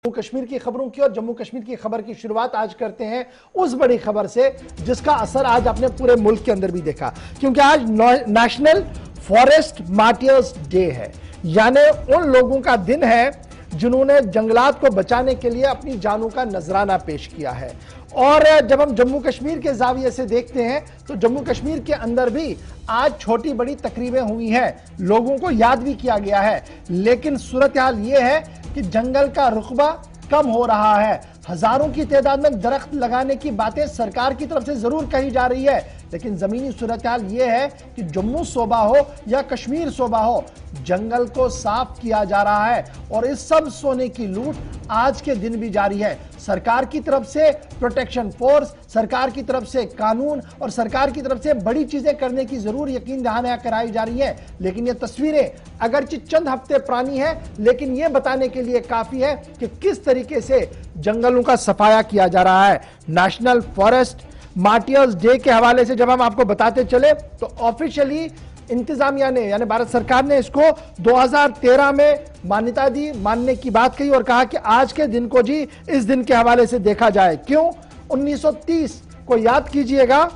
जम्मू कश्मीर की खबरों की और जम्मू कश्मीर की खबर की शुरुआत आज करते हैं उस बड़ी खबर से जिसका असर आज आपने पूरे मुल्क के अंदर भी देखा, क्योंकि आज नेशनल फॉरेस्ट मार्टियर्स डे है। यानी उन लोगों का दिन है जिन्होंने जंगलात को बचाने के लिए अपनी जानों का नजराना पेश किया है। और जब हम जम्मू कश्मीर के जाविये से देखते हैं तो जम्मू कश्मीर के अंदर भी आज छोटी बड़ी तकरीबें हुई हैं, लोगों को याद भी किया गया है। लेकिन सूरत हाल यह है कि जंगल का रुकबा कम हो रहा है। हजारों की तादाद में दरख्त लगाने की बातें सरकार की तरफ से जरूर कही जा रही है, लेकिन जमीनी सूरत हाल यह है कि जम्मू सूबा हो या कश्मीर सूबा हो, जंगल को साफ किया जा रहा है और इस सब सोने की लूट आज के दिन भी जारी है। सरकार की तरफ से प्रोटेक्शन फोर्स, सरकार की तरफ से कानून और सरकार की तरफ से बड़ी चीजें करने की जरूर यकीन दहाना कराई जा रही है। लेकिन ये तस्वीरें अगरचे चंद हफ्ते पुरानी है, लेकिन ये बताने के लिए काफी है कि किस तरीके से जंगलों का सफाया किया जा रहा है। नेशनल फॉरेस्ट मार्टियर्स डे के हवाले से जब हम आपको बताते चले तो ऑफिशियली इंतजामिया ने यानी भारत सरकार ने इसको 2013 में मान्यता दी, मानने की बात कही और कहा कि आज के दिन को जी इस दिन के हवाले से देखा जाए। क्यों? 1930 को याद कीजिएगा,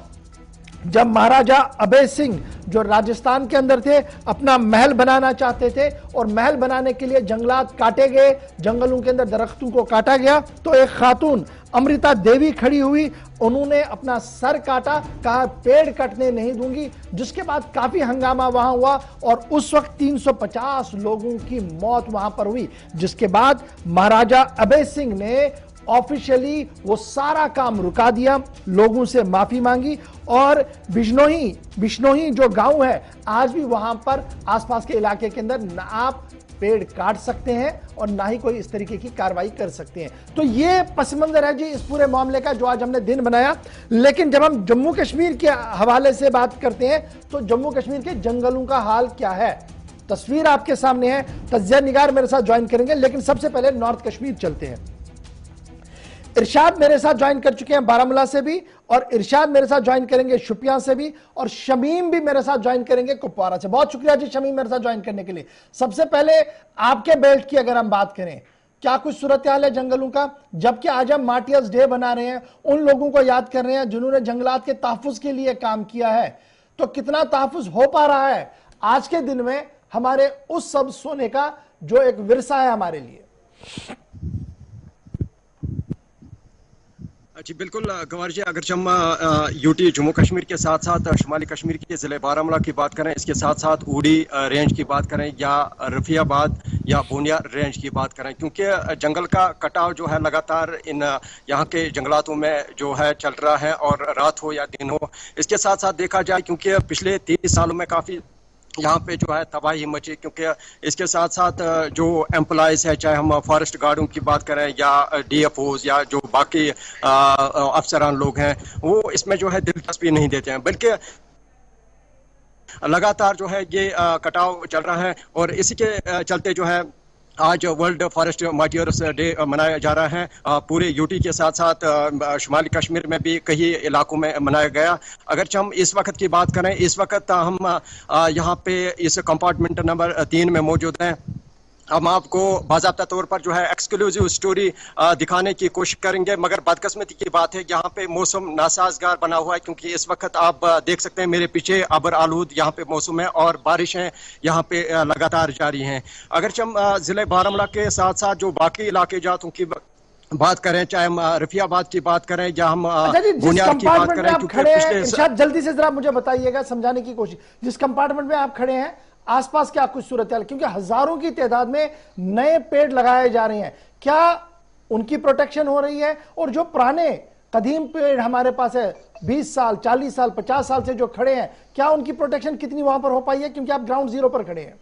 जब महाराजा अभय सिंह जो राजस्थान के अंदर थे अपना महल बनाना चाहते थे और महल बनाने के लिए जंगलात काटे गए, जंगलों के अंदर दरख्तों को काटा गया, तो एक खातून अमृता देवी खड़ी हुई, उन्होंने अपना सर काटा, कहा पेड़ कटने नहीं दूंगी, जिसके बाद काफी हंगामा वहां हुआ और उस वक्त 350 लोगों की मौत वहां पर हुई। जिसके बाद महाराजा अभय सिंह ने ऑफिशियली वो सारा काम रुका दिया, लोगों से माफी मांगी और बिश्नोही जो गांव है आज भी वहां पर आसपास के इलाके के अंदर ना आप पेड़ काट सकते हैं और ना ही कोई इस तरीके की कार्रवाई कर सकते हैं। तो ये पस मंजर है जी इस पूरे मामले का जो आज हमने दिन बनाया। लेकिन जब हम जम्मू कश्मीर के हवाले से बात करते हैं तो जम्मू कश्मीर के जंगलों का हाल क्या है, तस्वीर आपके सामने है। तज्जिया निगार मेरे साथ ज्वाइन करेंगे, लेकिन सबसे पहले नॉर्थ कश्मीर चलते हैं। इरशाद मेरे साथ ज्वाइन कर चुके हैं बारामूला से भी, और इरशाद मेरे साथ ज्वाइन करेंगे शुपियां से भी, और शमीम भी मेरे साथ ज्वाइन करेंगे कुपवारा से। बहुत शुक्रिया जी शमीम मेरे साथ ज्वाइन करने के लिए। सबसे पहले आपके बेल्ट की अगर हम बात करें, क्या कुछ सूरत हाल है जंगलों का? जबकि आज हम मार्टियर्स डे बना रहे हैं, उन लोगों को याद कर रहे हैं जिन्होंने जंगलात के तहफ्फुज के लिए काम किया है, तो कितना तहफ्फुज हो पा रहा है आज के दिन में हमारे उस सब सोने का जो एक विरसा है हमारे लिए? जी बिल्कुल गवार जी, अगर हम यूटी जम्मू कश्मीर के साथ साथ शुमाली कश्मीर के ज़िले बारामूला की बात करें, इसके साथ साथ उड़ी रेंज की बात करें या रफियाबाद या बोनिया रेंज की बात करें, क्योंकि जंगल का कटाव जो है लगातार इन यहाँ के जंगलातों में जो है चल रहा है, और रात हो या दिन हो। इसके साथ साथ देखा जाए क्योंकि पिछले 30 सालों में काफ़ी यहाँ पे जो है तबाही मची, क्योंकि इसके साथ साथ जो एम्प्लॉयज़ है, चाहे हम फॉरेस्ट गार्डों की बात करें या DFOs या जो बाकी अफसरान लोग हैं, वो इसमें जो है दिलचस्पी नहीं देते हैं, बल्कि लगातार जो है ये कटाव चल रहा है। और इसी के चलते जो है आज वर्ल्ड फॉरेस्ट मार्टियर्स डे मनाया जा रहा है। पूरे यूटी के साथ साथ शुमाली कश्मीर में भी कई इलाकों में मनाया गया। अगर हम इस वक्त की बात करें, इस वक्त हम यहाँ पे इस कंपार्टमेंट नंबर 3 में मौजूद हैं। हम आपको बाज़ाब्ता तौर पर जो है एक्सक्लूसिव स्टोरी दिखाने की कोशिश करेंगे, मगर बदकिस्मती की बात है यहाँ पे मौसम नासाजगार बना हुआ है, क्योंकि इस वक्त आप देख सकते हैं मेरे पीछे अबर आलूद यहाँ पे मौसम है और बारिशें यहाँ पे लगातार जारी हैं। अगर हम ज़िले बारामूला के साथ साथ जो बाकी इलाके जातों की बात करें, चाहे हम रफियाबाद की बात करें या हम बुनियाद की बात करें, क्योंकि जल्दी से जरा मुझे बताइएगा, समझाने की कोशिश, जिस कंपार्टमेंट में आप खड़े हैं आसपास क्या कुछ सूरत है? क्योंकि हजारों की तादाद में नए पेड़ लगाए जा रहे हैं, क्या उनकी प्रोटेक्शन हो रही है? और जो पुराने कदीम पेड़ हमारे पास है 20 साल 40 साल 50 साल से जो खड़े हैं, क्या उनकी प्रोटेक्शन कितनी वहां पर हो पाई है? क्योंकि आप ग्राउंड जीरो पर खड़े हैं।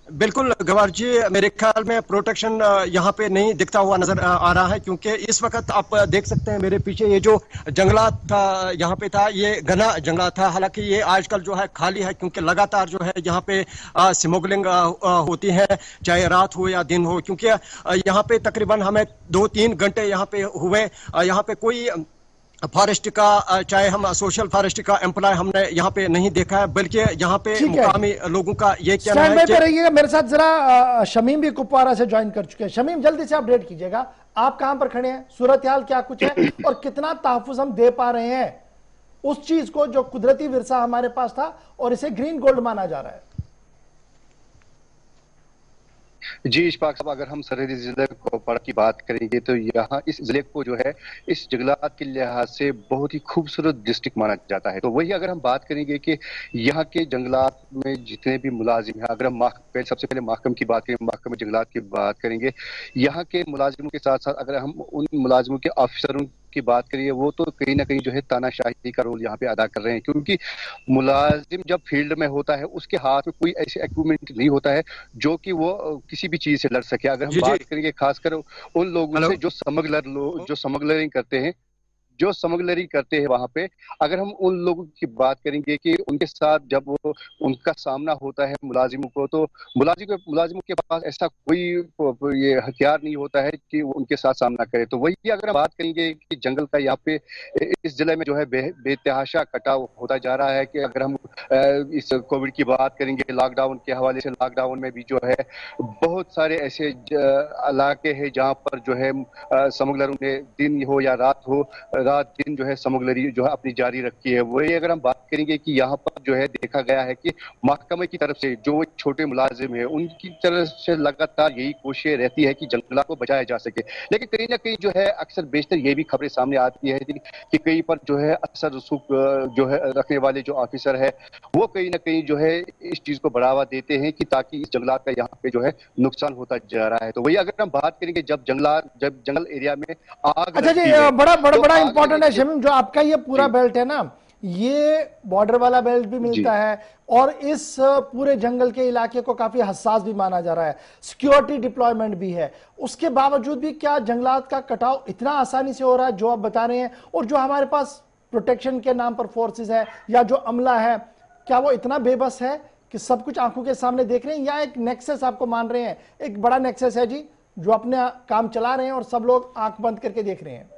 बिल्कुल गवार जी, मेरे ख्याल में प्रोटेक्शन यहाँ पे नहीं दिखता हुआ नजर आ रहा है, क्योंकि इस वक्त आप देख सकते हैं मेरे पीछे ये जो जंगलात था यहाँ पे था, ये घना जंगलात था। हालांकि ये आजकल जो है खाली है, क्योंकि लगातार जो है यहाँ पे स्मगलिंग होती है, चाहे रात हो या दिन हो, क्योंकि यहाँ पे तकरीबन हमें 2-3 घंटे यहाँ पे हुए, यहाँ पे कोई फॉरेस्ट का, चाहे हम सोशल फॉरेस्ट का एम्प्लॉय हमने यहाँ पे नहीं देखा है, बल्कि यहाँ पे मुकामी लोगों का ये कहना है कि रहिएगा मेरे साथ जरा। शमीम भी कुपवारा से ज्वाइन कर चुके हैं। शमीम, जल्दी से अपडेट कीजिएगा, आप कहां पर खड़े हैं, सूरत हाल क्या कुछ है और कितना तहफ्फुज़ हम दे पा रहे हैं उस चीज को जो कुदरती विरसा हमारे पास था और इसे ग्रीन गोल्ड माना जा रहा है। जी इशफाक साहब, अगर हम सरहदी जिले कुपवाड़ा की बात करेंगे तो यहाँ इस जिले को जो है इस जंगलात के लिहाज से बहुत ही खूबसूरत डिस्ट्रिक्ट माना जाता है। तो वही अगर हम बात करेंगे कि यहाँ के जंगलात में जितने भी मुलाजिम हैं, अगर हम सबसे पहले महकम की बात करें, महकम जंगलात की बात करेंगे, यहाँ के मुलाजिमों के साथ साथ अगर हम उन मुलाजिमों के ऑफिसरों की बात करिए, वो तो कहीं ना कहीं जो है तानाशाही का रोल यहाँ पे अदा कर रहे हैं, क्योंकि मुलाजिम जब फील्ड में होता है उसके हाथ में कोई ऐसे इक्विपमेंट नहीं होता है जो कि वो किसी भी चीज से लड़ सके। अगर हम बात करेंगे खासकर उन लोगों से जो स्मगलरिंग करते हैं, वहां पे, अगर हम उन लोगों की बात करेंगे कि उनके साथ जब वो उनका सामना होता है मुलाजिमों को, तो मुलाजिमों के पास ऐसा कोई ये हथियार नहीं होता है कि वो उनके साथ सामना करे। तो वही अगर हम बात करेंगे कि जंगल का यहाँ पे इस जिले में जो है बेतहाशा कटाव होता जा रहा है, कि अगर हम इस कोविड की बात करेंगे, लॉकडाउन के हवाले से, लॉकडाउन में भी जो है बहुत सारे ऐसे इलाके हैं जहाँ पर जो है स्मगलरों ने दिन हो या रात दिन जो है स्मगलरी जो है अपनी जारी रखी है। वही अगर हम बात करेंगे कि यहाँ पर जो है देखा गया है कि महकमे की तरफ से जो छोटे मुलाजिम है उनकी तरफ से लगातार यही कोशिश रहती है कि जंगलात को बचाया जा सके, लेकिन कहीं ना कहीं जो है अक्सर बेशतर ये भी खबरें सामने आती है कि कहीं पर जो है असर रसूख जो है रखने वाले जो ऑफिसर है वो कहीं ना कहीं जो है इस चीज को बढ़ावा देते हैं कि ताकि इस जंगलात का यहाँ पे जो है नुकसान होता जा रहा है। तो वही अगर हम बात करेंगे जब जंगल एरिया में आग, अच्छा जी, बड़ा इंपॉर्टेंट है शमीम, जो आपका ये पूरा बेल्ट है ना, ये बॉर्डर वाला बेल्ट भी मिलता है और इस पूरे जंगल के इलाके को काफी हसास भी माना जा रहा है, सिक्योरिटी डिप्लॉयमेंट भी है। उसके बावजूद भी क्या जंगलात का कटाव इतना आसानी से हो रहा है जो आप बता रहे हैं, और जो हमारे पास प्रोटेक्शन के नाम पर फोर्सेस है या जो अमला है, क्या वो इतना बेबस है कि सब कुछ आंखों के सामने देख रहे हैं, या एक नेक्सस आपको मान रहे हैं, एक बड़ा नेक्सस है जी जो अपने काम चला रहे हैं और सब लोग आंख बंद करके देख रहे हैं?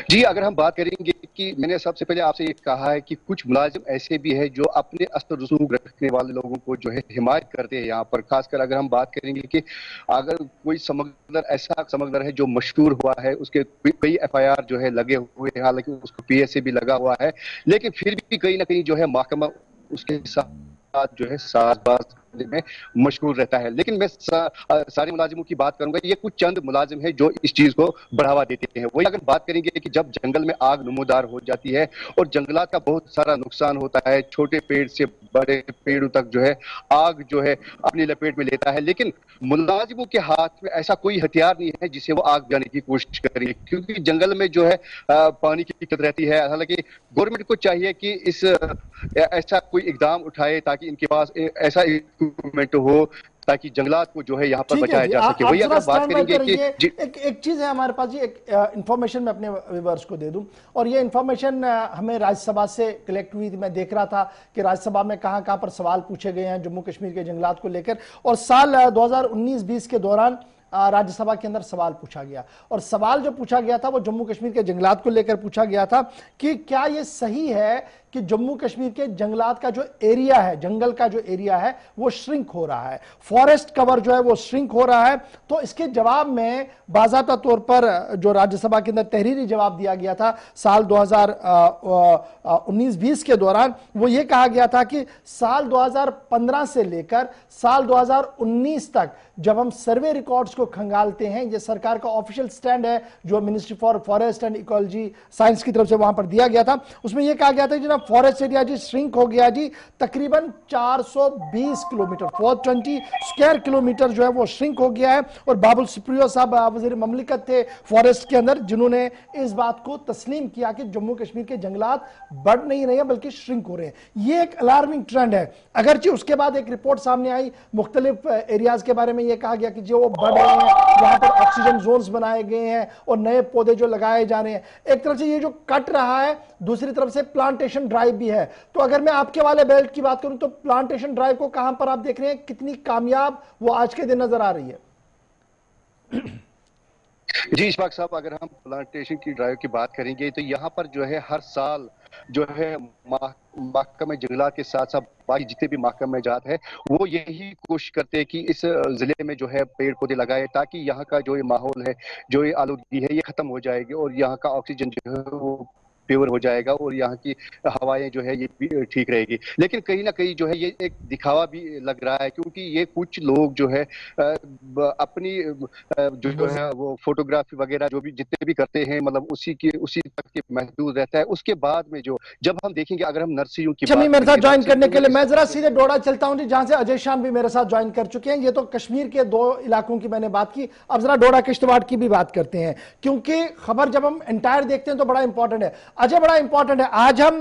जी अगर हम बात करेंगे कि मैंने सबसे पहले आपसे ये कहा है कि कुछ मुलाजिम ऐसे भी है जो अपने अस्त्र रसूख रखने वाले लोगों को जो है हिमायत करते हैं यहाँ पर। खासकर अगर हम बात करेंगे कि अगर कोई ऐसा स्मगलर है जो मशहूर हुआ है, उसके कई FIR जो है लगे हुए हैं, हालांकि उसको PSA भी लगा हुआ है, लेकिन फिर भी कहीं ना कहीं जो है महकमा उसके साथ जो है साजबाज में मशगूल रहता है। लेकिन मैं सारे मुलाजिमों की बात करूंगा, ये कुछ चंद मुलाजिम है जो इस चीज को बढ़ावा देते हैं। वही अगर बात करेंगे कि जब जंगल में आग नमूदार हो जाती है और जंगलात का बहुत सारा नुकसान होता है, छोटे पेड़ से बड़े पेड़ों तक जो है आग जो है अपनी लपेट में लेता है, लेकिन मुलाजिमों के हाथ में ऐसा कोई हथियार नहीं है जिससे वो आग जाने की कोशिश करें, क्योंकि जंगल में जो है पानी की दिक्कत रहती है। हालांकि गवर्नमेंट को चाहिए कि ऐसा कोई इकदाम उठाए ताकि इनके पास ऐसा इक्विपमेंट हो ताकि जंगलात को जो है यहाँ पर बचाया जा सके। वही अगर बात करेंगे कि एक चीज है हमारे पास जी, एक इंफॉर्मेशन मैं अपने व्यूअर्स को दे दूं, और ये इंफॉर्मेशन हमें राज्यसभा से कलेक्ट हुई थी। मैं देख रहा था कि राज्यसभा में कहां कहां पर सवाल पूछे गए हैं जम्मू कश्मीर के जंगलात को लेकर, और साल 2019-20 के दौरान राज्यसभा के अंदर सवाल पूछा गया, और सवाल जो पूछा गया था वो जम्मू कश्मीर के जंगलात को लेकर पूछा गया था कि क्या यह सही है कि जम्मू कश्मीर के जंगलात का जो एरिया है, जंगल का जो एरिया है वो श्रिंक हो रहा है, फॉरेस्ट कवर जो है वो श्रिंक हो रहा है। तो इसके जवाब में बाज़ाब्ता तौर पर जो राज्यसभा के अंदर तहरीरी जवाब दिया गया था साल 2019-20 के दौरान, वो ये कहा गया था कि साल 2015 से लेकर साल 2019 तक जब हम सर्वे रिकॉर्ड्स को खंगालते हैं, ये सरकार का ऑफिशियल स्टैंड है जो ministry for forest and ecology science की तरफ से वहां पर दिया गया था, उसमें यह कहा गया था कि फॉरेस्ट एरिया जी श्रिंक हो गया जी, तकरीबन 420 किलोमीटर 420 स्क्वायर किलोमीटर जो है वो श्रिंक हो गया है। और बाबुल सुप्रियो साहब वजीर ममलिकत थे फॉरेस्ट के अंदर, जिन्होंने इस बात को तस्लीम किया कि जम्मू कश्मीर के जंगलात बढ़ नहीं रहे हैं बल्कि श्रिंक हो रहे हैं। ये एक अलार्मिंग ट्रेंड है। अगरचे उसके बाद एक रिपोर्ट सामने आई, मुख्तलिफ एरियाज के बारे में यह कहा गया कि जो वो बढ़ रहे हैं, वहां पर ऑक्सीजन जोन्स बनाए गए हैं और नए पौधे जो लगाए जा रहे हैं। एक तरफ से ये जो कट रहा है, दूसरी तरफ से प्लांटेशन ड्राइव भी है। तो अगर मैं आपके वाले बेल्ट की बात करूं तो प्लांटेशन ड्राइव को कहां पर आप देख रहे हैं, कितनी कामयाब वो आज के दिन नजर आ रही है? जी इशफाक साहब, अगर हम प्लांटेशन की ड्राइव की बात करेंगे तो यहाँ पर जो है हर साल जो है महकमे जंगलात के साथ साथ बाकी जितने भी महकमे जात है वो यही कोशिश करते हैं कि इस जिले में जो है पेड़ पौधे लगाए ताकि यहाँ का जो ये माहौल है, जो ये आलूदगी है, ये खत्म हो जाएगी और यहाँ का ऑक्सीजन जो है वो प्योर हो जाएगा और यहाँ की हवाएं जो है ये भी ठीक रहेगी। लेकिन कहीं ना कहीं जो है ये एक दिखावा भी लग रहा है, क्योंकि ये कुछ लोग जो है अपनी जो है वो फोटोग्राफी वगैरह जो भी जितने भी करते हैं, मतलब उसी तक के महदूद रहता है। उसके बाद में जो जब हम देखेंगे, अगर हम नर्सरियों की शमी बात मेरे साथ करेंगे, ज्वाइन करने के लिए नर्सरियों मैं में जरा सीधे डोडा चलता हूं जी, जहां से अजय शाम भी मेरे साथ ज्वाइन कर चुके हैं। ये तो कश्मीर के दो इलाकों की मैंने बात की, अब जरा डोडा किश्तवाड़ की भी बात करते हैं, क्योंकि खबर जब हम एंटायर देखते हैं तो बड़ा इंपॉर्टेंट है। अजय, बड़ा इंपॉर्टेंट है, आज हम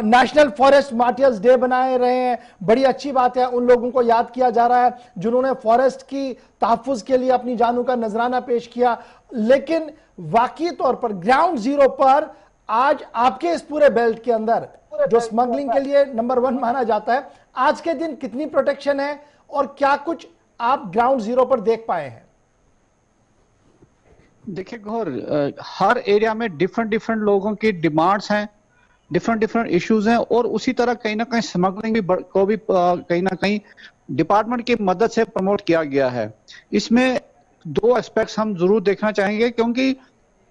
नेशनल फॉरेस्ट मार्टियर्स डे बनाए रहे हैं, बड़ी अच्छी बात है। उन लोगों को याद किया जा रहा है जिन्होंने फॉरेस्ट की तहफ्फुज के लिए अपनी जानों का नजराना पेश किया। लेकिन वाकई तौर पर ग्राउंड जीरो पर आज आपके इस पूरे बेल्ट के अंदर जो स्मगलिंग के लिए नंबर 1 माना जाता है, आज के दिन कितनी प्रोटेक्शन है और क्या कुछ आप ग्राउंड जीरो पर देख पाए हैं? देखिए गौर, हर एरिया में डिफरेंट लोगों की डिमांड्स हैं, डिफरेंट इश्यूज हैं, और उसी तरह कहीं ना कहीं स्मगलिंग को भी कहीं ना कहीं डिपार्टमेंट की मदद से प्रमोट किया गया है। इसमें 2 एस्पेक्ट्स हम जरूर देखना चाहेंगे, क्योंकि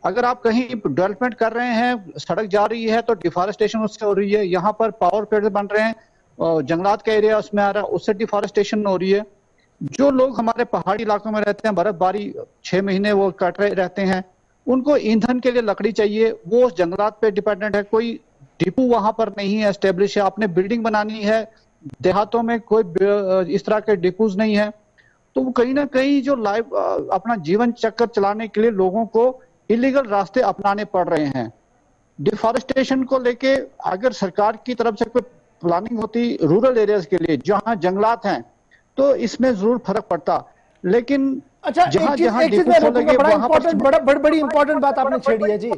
अगर आप कहीं डेवलपमेंट कर रहे हैं, सड़क जा रही है तो डिफॉरेस्टेशन उससे हो रही है। यहाँ पर पावर प्लांट बन रहे हैं, जंगलात का एरिया उसमें आ रहा है, उससे डिफॉरेस्टेशन हो रही है। जो लोग हमारे पहाड़ी इलाकों में रहते हैं, बर्फबारी 6 महीने वो कट रहे रहते हैं, उनको ईंधन के लिए लकड़ी चाहिए, वो जंगलात पे डिपेंडेंट है। कोई डिपो वहां पर नहीं है एस्टेब्लिश है, आपने बिल्डिंग बनानी है, देहातों में कोई इस तरह के डिपोज नहीं है, तो कहीं ना कहीं जो लाइफ अपना जीवन चक्कर चलाने के लिए लोगों को इलीगल रास्ते अपनाने पड़ रहे हैं। डिफॉरेस्टेशन को लेके अगर सरकार की तरफ से कोई प्लानिंग होती रूरल एरियाज के लिए जहां जंगलात हैं, तो इसमें जरूर फर्क पड़ता। लेकिन अच्छा, एक चीज मैं रोकूंगा, बड़ी इंपॉर्टेंट बात आपने छेड़ी है जी।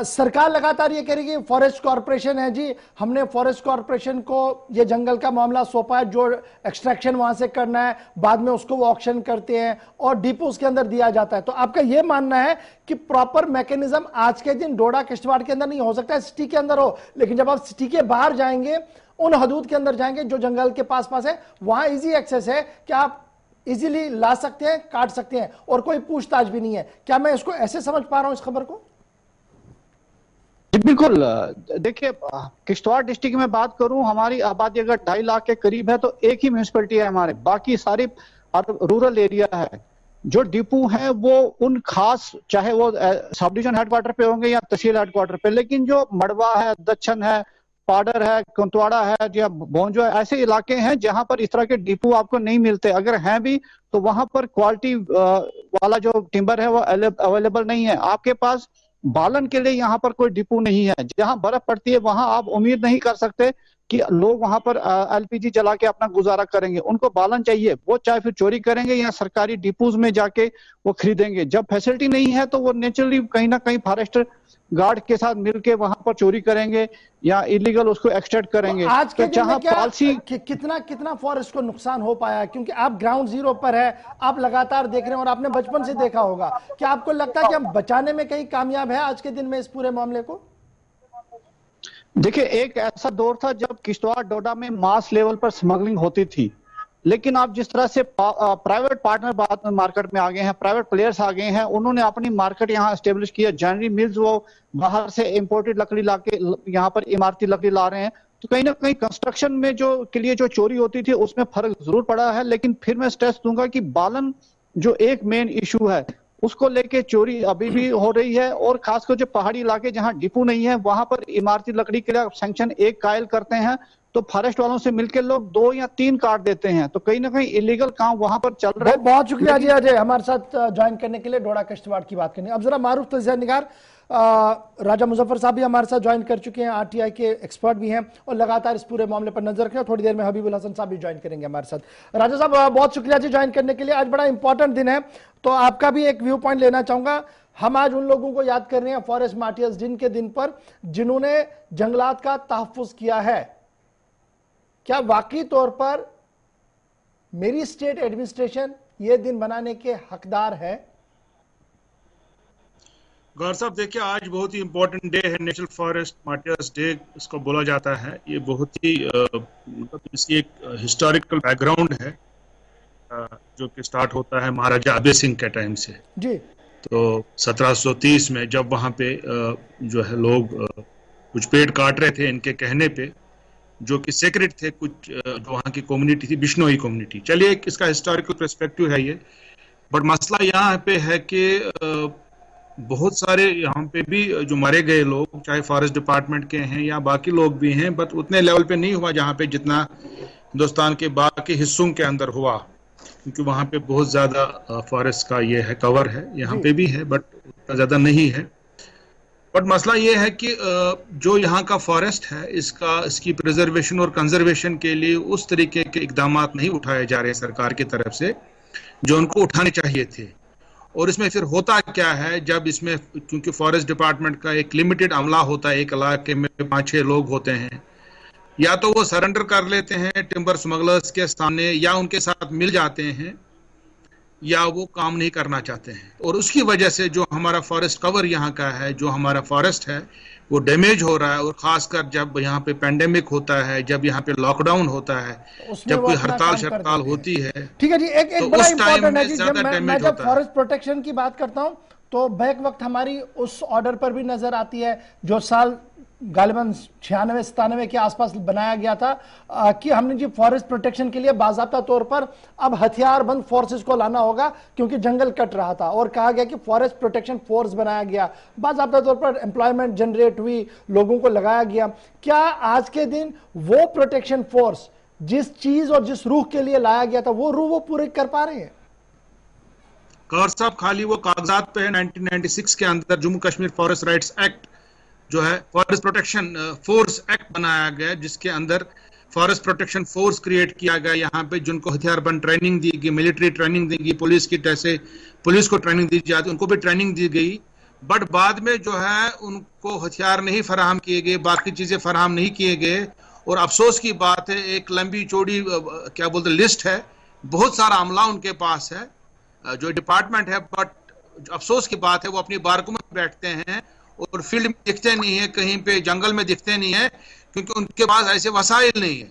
सरकार लगातार ये कह रही है कि फॉरेस्ट कॉर्पोरेशन है जी, हमने फॉरेस्ट कॉर्पोरेशन को ये जंगल का मामला सौंपा है, जो एक्सट्रैक्शन वहां से करना है, बाद में उसको वो ऑक्शन करते हैं और डिपोज के अंदर दिया जाता है। तो आपका ये मानना है कि प्रॉपर मैकेनिज्म आज के दिन डोडा किश्तवाड़ के अंदर नहीं हो सकता है, सिटी के अंदर हो, लेकिन जब आप सिटी के बाहर जाएंगे, उन हदूद के अंदर जाएंगे जो जंगल के पास है, वहां इजी एक्सेस है कि आप इजीली ला सकते हैं, काट सकते हैं और कोई पूछताछ भी नहीं है। क्या मैं इसको ऐसे समझ पा रहा हूं इस खबर को? जी बिल्कुल। देखिए, किश्तवाड़ डिस्ट्रिक्ट में बात करूं, हमारी आबादी अगर 2.5 लाख के करीब है, तो एक ही म्यूनिसिपैलिटी है हमारे, बाकी सारी रूरल एरिया है। जो डिपो है वो उन खास, चाहे वो सब डिवीजन हेडक्वार्टर पे होंगे या तहसील हेडक्वार्टर पे, लेकिन जो मड़वा है, दच्छन है, पाडर है, कुंतवाड़ा है या भोंजो है, ऐसे इलाके हैं जहां पर इस तरह के डिपो आपको नहीं मिलते। अगर हैं भी तो वहां पर क्वालिटी वाला जो टिम्बर है वो अवेलेबल नहीं है। आपके पास बालन के लिए यहाँ पर कोई डिपो नहीं है। जहां बर्फ पड़ती है वहां आप उम्मीद नहीं कर सकते कि लोग वहां पर एलपीजी जला के अपना गुजारा करेंगे। उनको बालन चाहिए, वो चाहे फिर चोरी करेंगे या सरकारी डिपोज में जाके वो खरीदेंगे। जब फैसिलिटी नहीं है तो वो नेचुरली कहीं ना कहीं फॉरेस्ट गार्ड के साथ मिलके वहां पर चोरी करेंगे या इलीगल उसको एक्सट्रैक्ट करेंगे। तो आज के तो जहां पॉलिसी कितना फॉरेस्ट को नुकसान हो पाया है, क्योंकि आप ग्राउंड जीरो पर है, आप लगातार देख रहे हैं और आपने बचपन से देखा होगा, क्या आपको लगता है कि हम बचाने में कहीं कामयाब है आज के दिन में इस पूरे मामले को? देखिए, एक ऐसा दौर था जब किश्तवाड़ डोडा में मास लेवल पर स्मगलिंग होती थी, लेकिन आप जिस तरह से प्राइवेट पार्टनर मार्केट में आ गए हैं, प्राइवेट प्लेयर्स आ गए हैं, उन्होंने अपनी मार्केट यहाँ एस्टेब्लिश किया। जनरली मिल्स वो बाहर से इंपोर्टेड लकड़ी लाके यहाँ पर इमारती लकड़ी ला रहे हैं, तो कहीं ना कहीं कंस्ट्रक्शन में जो के लिए जो चोरी होती थी उसमें फर्क जरूर पड़ा है। लेकिन फिर मैं स्ट्रेस दूंगा कि बालन जो एक मेन इशू है, उसको लेके चोरी अभी भी हो रही है, और खासकर जो पहाड़ी इलाके जहां डिपो नहीं है वहां पर इमारती लकड़ी के लिए सैंक्शन 1 कायल करते हैं तो फॉरेस्ट वालों से मिलकर लोग 2 या 3 काट देते हैं, तो कहीं ना कहीं इलीगल काम वहां पर चल रहा है। बहुत शुक्रिया जी अजय हमारे साथ ज्वाइन करने के लिए, डोडा किश्तवाड़ की बात करने। अब जरा मारूफ तजिया निगार राजा मुजफ्फर साहब भी हमारे साथ ज्वाइन कर चुके हैं, आरटीआई के एक्सपर्ट भी हैं और लगातार इस पूरे मामले पर नजर रखें। थोड़ी देर में हबीबुल हसन साहब भी ज्वाइन करेंगे हमारे साथ। राजा साहब बहुत शुक्रिया जी ज्वाइन करने के लिए, आज बड़ा इंपॉर्टेंट दिन है, तो आपका भी एक व्यू पॉइंट लेना चाहूंगा। हम आज उन लोगों को याद कर रहे हैं फॉरेस्ट मार्टियर्स दिन के दिन पर जिन्होंने जंगलात का तहफ्फुज किया है। क्या वाकई तौर पर मेरी स्टेट एडमिनिस्ट्रेशन ये दिन मनाने के हकदार है? गौर साहब देखिए, आज बहुत ही इम्पोर्टेंट डे है, नेशनल फॉरेस्ट मार्टियर्स डे इसको बोला जाता है। ये बहुत ही मतलब इसकी एक हिस्टोरिकल बैकग्राउंड है जो कि स्टार्ट होता है महाराजा अभय सिंह के टाइम से जी। तो 1730 में जब वहाँ पे जो है लोग कुछ पेड़ काट रहे थे इनके कहने पे, जो कि सेक्रेट थे, कुछ जो वहाँ की कम्युनिटी थी बिश्नोई कम्युनिटी। चलिए इसका हिस्टोरिकल पर्सपेक्टिव है ये, बट मसला यहाँ पे है कि बहुत सारे यहाँ पे भी जो मारे गए लोग चाहे फॉरेस्ट डिपार्टमेंट के हैं या बाकी लोग भी हैं, बट उतने लेवल पे नहीं हुआ जहाँ पे जितना हिंदुस्तान के बाकी हिस्सों के अंदर हुआ, क्योंकि वहाँ पे बहुत ज्यादा फॉरेस्ट का ये है कवर है, यहाँ पे भी है बट उतना ज्यादा नहीं है। बट मसला ये है कि जो यहाँ का फॉरेस्ट है इसकी प्रिजर्वेशन और कंजर्वेशन के लिए उस तरीके के इकदाम नहीं उठाए जा रहे सरकार की तरफ से जो उनको उठाने चाहिए थे। और इसमें फिर होता क्या है, जब इसमें क्योंकि फॉरेस्ट डिपार्टमेंट का एक लिमिटेड अमला होता है, एक इलाके में 5-6 लोग होते हैं, या तो वो सरेंडर कर लेते हैं टिम्बर स्मगलर्स के सामने या उनके साथ मिल जाते हैं या वो काम नहीं करना चाहते हैं। और उसकी वजह से जो हमारा फॉरेस्ट कवर यहाँ का है, जो हमारा फॉरेस्ट है वो डैमेज हो रहा है। और खासकर जब यहाँ पे पेंडेमिक होता है, जब यहाँ पे लॉकडाउन होता है, जब कोई हड़ताल होती है, ठीक है जी। एक बड़ा इंपॉर्टेंट है जी, मैं जब फॉरेस्ट प्रोटेक्शन की बात करता हूँ तो बैक वक्त हमारी उस ऑर्डर पर भी नजर आती है जो साल गालिबन 96-97 के आसपास बनाया गया था कि हमने जी फॉरेस्ट प्रोटेक्शन के लिए बाज़ाब्ता तौर पर अब हथियारबंद फोर्सेस को लाना होगा क्योंकि जंगल कट रहा था, और कहा गया कि फॉरेस्ट प्रोटेक्शन फोर्स बनाया गया, बाज़ाब्ता तौर पर एम्प्लॉयमेंट जनरेट हुई, लोगों को लगाया गया। क्या आज के दिन वो प्रोटेक्शन फोर्स जिस चीज और जिस रूह के लिए लाया गया था वो रूह वो पूरे कर पा रहे हैं? कौर साहब, खाली वो कागजात पे है। 1996 के अंदर Jammu Kashmir forest rights act जो है, फॉरेस्ट प्रोटेक्शन फोर्स एक्ट बनाया गया, जिसके अंदर फॉरेस्ट प्रोटेक्शन फोर्स क्रिएट किया गया यहाँ पे, जिनको हथियारबंद ट्रेनिंग दी गई, मिलिट्री ट्रेनिंग दी गई, पुलिस की जैसे पुलिस को ट्रेनिंग दी जाती उनको भी ट्रेनिंग दी गई। बट बाद में जो है उनको हथियार नहीं फराहम किए गए, बाकी चीजें फराहम नहीं किए गए। और अफसोस की बात है, एक लंबी चौड़ी क्या बोलते लिस्ट है, बहुत सारा अमला उनके पास है जो डिपार्टमेंट है, बट अफसोस की बात है वो अपनी बारकों में बैठते हैं और फील्ड में दिखते नहीं है, कहीं पे जंगल में दिखते नहीं है, क्योंकि उनके पास ऐसे वसाइल नहीं है।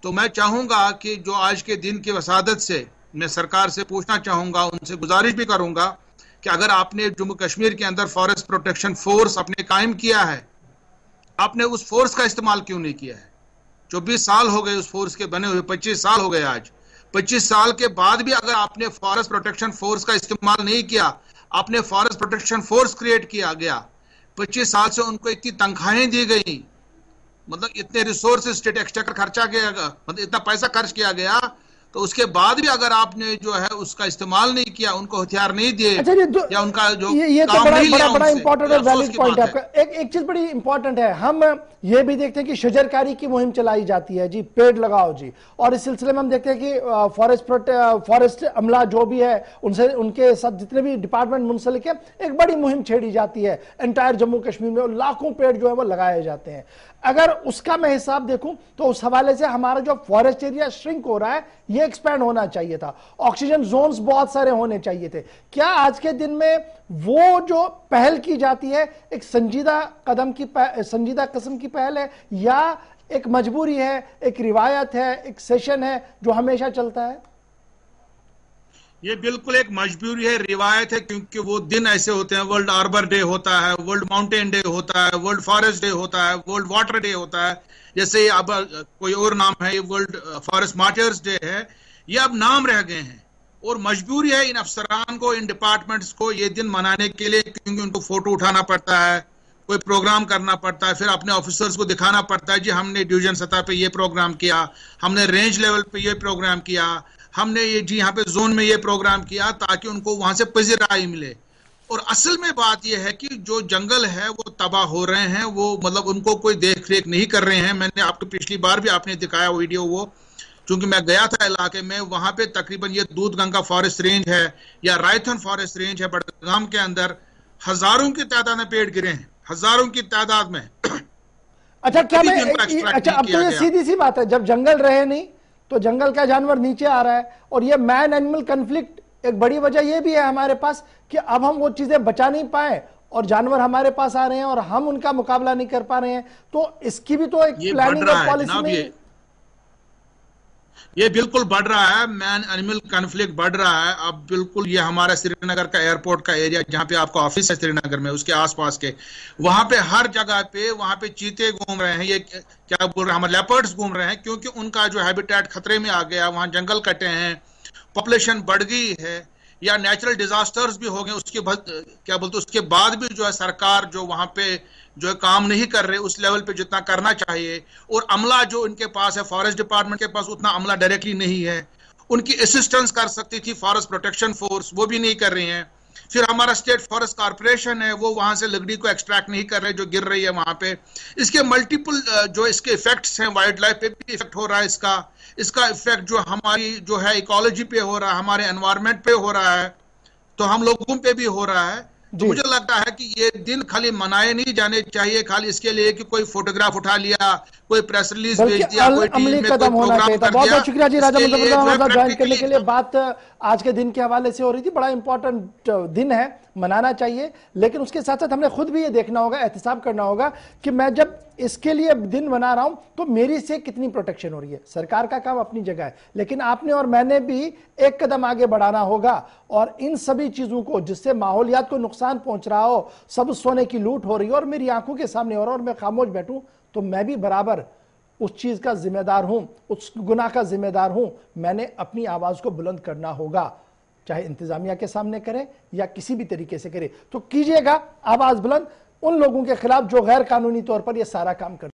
तो मैं चाहूंगा कि जो आज के दिन की वसादत से मैं सरकार से पूछना चाहूंगा, उनसे गुजारिश भी करूंगा कि अगर आपने जम्मू कश्मीर के अंदर फॉरेस्ट प्रोटेक्शन फोर्स आपने कायम किया है, आपने उस फोर्स का इस्तेमाल क्यों नहीं किया है? 24 साल हो गए उस फोर्स के बने हुए, 25 साल हो गए आज। 25 साल के बाद भी अगर आपने फॉरेस्ट प्रोटेक्शन फोर्स का इस्तेमाल नहीं किया, आपने फॉरेस्ट प्रोटेक्शन फोर्स क्रिएट किया गया, 25 साल से उनको इतनी तनख्वाहें दी गई, मतलब इतने रिसोर्सेज स्टेट एक्सचेकर खर्चा किया गया, मतलब इतना पैसा खर्च किया गया, तो उसके बाद भी अगर आपने जो है उसका इस्तेमाल नहीं किया, उनको हथियार नहीं दिए, या उनका जो ये काम तो नहीं लिया बड़ा उनसे, इंपॉर्टेंट और वैलिड पॉइंट है आपका। एक चीज बड़ी इंपॉर्टेंट है, हम ये भी देखते हैं कि शजरकारी की मुहिम चलाई जाती है जी, पेड़ लगाओ जी, और इस सिलसिले में हम देखते हैं कि फॉरेस्ट अमला जो भी है उनसे उनके साथ जितने भी डिपार्टमेंट मुंसलिक है, एक बड़ी मुहिम छेड़ी जाती है एंटायर जम्मू कश्मीर में, और लाखों पेड़ जो है वो लगाए जाते हैं। अगर उसका मैं हिसाब देखूं तो उस हवाले से हमारा जो फॉरेस्ट एरिया श्रिंक हो रहा है, ये एक्सपैंड होना चाहिए था, ऑक्सीजन जोन्स बहुत सारे होने चाहिए थे। क्या आज के दिन में वो जो पहल की जाती है एक संजीदा किस्म की पहल है, या एक मजबूरी है, एक रिवायत है, एक सेशन है जो हमेशा चलता है? ये बिल्कुल एक मजबूरी है, रिवायत है, क्योंकि वो दिन ऐसे होते हैं, वर्ल्ड आर्बर डे होता है, वर्ल्ड माउंटेन डे होता है, वर्ल्ड फॉरेस्ट डे होता है, वर्ल्ड वाटर डे होता है, जैसे अब कोई और नाम है, ये वर्ल्ड फॉरेस्ट मार्टियर्स डे है, ये अब नाम रह गए हैं। और मजबूरी है इन अफसरान को, इन डिपार्टमेंट्स को ये दिन मनाने के लिए, क्योंकि उनको फोटो उठाना पड़ता है, कोई प्रोग्राम करना पड़ता है, फिर अपने ऑफिसर्स को दिखाना पड़ता है जी हमने डिवीजन सतह पे ये प्रोग्राम किया, हमने रेंज लेवल पे ये प्रोग्राम किया, हमने ये जी यहाँ पे जोन में ये प्रोग्राम किया, ताकि उनको वहां से पजीराई मिले। और असल में बात यह है कि जो जंगल है वो तबाह हो रहे हैं, वो मतलब उनको कोई देख रेख नहीं कर रहे हैं। मैंने आपको पिछली बार भी आपने दिखाया वीडियो, वो चूंकि मैं गया था इलाके में, वहां पे तकरीबन ये दूध गंगा फॉरेस्ट रेंज है या रायथन फॉरेस्ट रेंज है, बड़गाम के अंदर हजारों की तादाद में पेड़ गिरे हैं, हजारों की तादाद में। अच्छा, क्या मैं अब तो ये सीधी सी बात है, जब जंगल रहे नहीं तो जंगल का जानवर नीचे आ रहा है, और ये मैन एनिमल कन्फ्लिक्ट एक बड़ी वजह ये भी है हमारे पास कि अब हम वो चीजें बचा नहीं पाए और जानवर हमारे पास आ रहे हैं और हम उनका मुकाबला नहीं कर पा रहे हैं, तो इसकी भी तो एक प्लानिंग और पॉलिसी में ये बिल्कुल बढ़ रहा है। मैन एनिमल कॉन्फ्लिक्ट बढ़ रहा है। अब बिल्कुल ये हमारा श्रीनगर का एयरपोर्ट का एरिया, जहाँ पे आपका ऑफिस है श्रीनगर में, उसके आसपास के, वहां पे हर जगह पे वहां पे चीते घूम रहे हैं, ये क्या बोल रहे हैं, हमारे लेपर्ड्स घूम रहे हैं, क्योंकि उनका जो हैबिटेट खतरे में आ गया, वहां जंगल कटे हैं, पॉपुलेशन बढ़ गई है, या नेचुरल डिजास्टर्स भी हो गए, उसके क्या बोलते उसके बाद भी जो है सरकार जो वहां पे जो है काम नहीं कर रहे उस लेवल पे जितना करना चाहिए, और अमला जो इनके पास है, फॉरेस्ट डिपार्टमेंट के पास उतना अमला डायरेक्टली नहीं है। उनकी असिस्टेंस कर सकती थी फॉरेस्ट प्रोटेक्शन फोर्स, वो भी नहीं कर रही है। फिर हमारा स्टेट फॉरेस्ट कॉर्पोरेशन है, वो वहां से लकड़ी को एक्सट्रैक्ट नहीं कर रहे जो गिर रही है वहां पे। इसके मल्टीपल जो इसके इफेक्ट्स हैं, वाइल्ड लाइफ पे भी इफेक्ट हो रहा है इसका इफेक्ट जो हमारी जो है इकोलॉजी पे हो रहा है, हमारे एनवायरमेंट पे हो रहा है, तो हम लोगों पे भी हो रहा है। तो मुझे लगता है कि ये दिन खाली मनाए नहीं जाने चाहिए खाली इसके लिए कि कोई फोटोग्राफ उठा लिया, कोई प्रेस रिलीज भेज दिया, कोई टीम में कोई प्रोग्राम कर दिया। बहुत शुक्रिया जी राजा मुंतजर ज्वाइन करने के लिए। बात आज के दिन के हवाले से हो रही थी, बड़ा इंपॉर्टेंट दिन है, मनाना चाहिए, लेकिन उसके साथ साथ हमने खुद भी ये देखना होगा, एहतिसाब करना होगा कि मैं जब इसके लिए दिन बना रहा हूं तो मेरी से कितनी प्रोटेक्शन हो रही है। सरकार का काम अपनी जगह है, लेकिन आपने और मैंने भी एक कदम आगे बढ़ाना होगा, और इन सभी चीजों को जिससे माहौलियात को नुकसान पहुंच रहा हो, सब सोने की लूट हो रही है और मेरी आंखों के सामने हो रहा है और मैं खामोश बैठूं, तो मैं भी बराबर उस चीज का जिम्मेदार हूं, उस गुनाह का जिम्मेदार हूं। मैंने अपनी आवाज को बुलंद करना होगा, चाहे इंतजामिया के सामने करें या किसी भी तरीके से करें। तो कीजिएगा आवाज बुलंद उन लोगों के खिलाफ जो गैर कानूनी तौर पर यह सारा काम करते हैं।